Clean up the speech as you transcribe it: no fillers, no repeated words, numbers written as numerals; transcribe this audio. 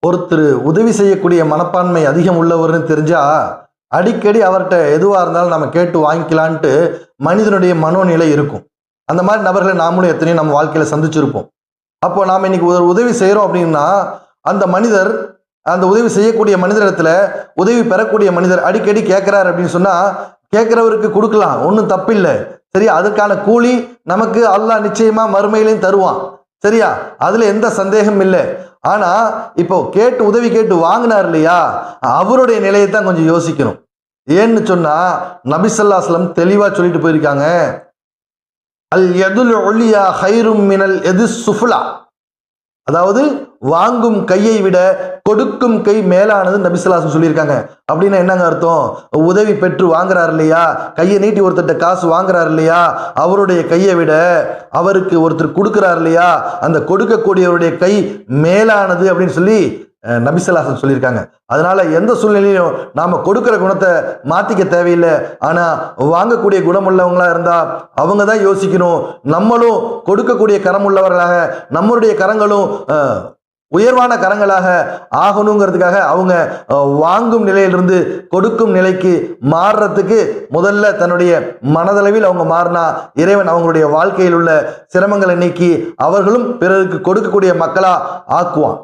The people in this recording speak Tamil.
ஒருத்தர் உதவி செய்யக்கூடிய மனப்பான்மை அதிகம் உள்ளவர்னு தெரிஞ்சா அடிக்கடி அவர்கிட்ட எதுவாக இருந்தாலும் நம்ம கேட்டு வாங்கிக்கலான்ட்டு மனிதனுடைய மனோநிலை இருக்கும். அந்த மாதிரி நபர்களை நாமளும் எத்தனையோ நம்ம வாழ்க்கையில் சந்திச்சிருப்போம். அப்போ நாம் இன்னைக்கு ஒரு உதவி செய்கிறோம் அப்படின்னா அந்த மனிதர், அந்த உதவி செய்யக்கூடிய மனிதரிடத்துல உதவி பெறக்கூடிய மனிதர் அடிக்கடி கேட்குறாரு அப்படின்னு சொன்னால் கேட்குறவருக்கு கொடுக்கலாம், ஒன்றும் தப்பில்லை. சரியா, அதற்கான கூலி நமக்கு அல்லாஹ் நிச்சயமாக மறுமையிலையும் தருவான். சரியா, அதில் எந்த சந்தேகம் இல்லை. ஆனால் இப்போ கேட்டு உதவி கேட்டு வாங்கினார் இல்லையா, அவருடைய நிலையை தான் கொஞ்சம் யோசிக்கணும். ஏன்னு சொன்னால் நபி ஸல்லல்லாஹு அலைஹி வஸல்லம் தெளிவாக சொல்லிட்டு போயிருக்காங்க, அல் யதுல் உலியா ஹைரும் மினல் எது சுஃபுலா. அதாவது வாங்கும் கையை விட கொடுக்கும் கை மேலானது நபி ஸல்லல்லாஹு அலைஹி வஸல்லம் சொல்லியிருக்காங்க. அப்படின்னா என்னங்க அர்த்தம்? உதவி பெற்று வாங்குறாரு இல்லையா, கையை நீட்டி ஒருத்தட்ட காசு வாங்குறாரு இல்லையா, அவருடைய கையை விட அவருக்கு ஒருத்தர் கொடுக்குறாரு இல்லையா, அந்த கொடுக்கக்கூடியவருடைய கை மேலானது அப்படின்னு சொல்லி நபி ஸல்லல்லாஹு அலைஹி வஸல்லம் சொல்லியிருக்காங்க. அதனால எந்த சூழ்நிலையிலும் நாம கொடுக்கிற குணத்தை மாத்திக்க தேவையில்லை. ஆனா வாங்கக்கூடிய குணம் உள்ளவங்களா இருந்தா அவங்க தான் யோசிக்கணும், நம்மளும் கொடுக்கக்கூடிய கரம் உள்ளவர்களாக, நம்மளுடைய கரங்களும் உயர்வான கரங்களாக ஆகணுங்கிறதுக்காக அவங்க வாங்கும் நிலையிலிருந்து கொடுக்கும் நிலைக்கு மாறுறதுக்கு முதல்ல தன்னுடைய மனதளவில் அவங்க மாறினா இறைவன் அவங்களுடைய வாழ்க்கையில் உள்ள சிரமங்களை நீக்கி அவர்களும் பிறருக்கு கொடுக்கக்கூடிய மக்களா ஆக்குவான்.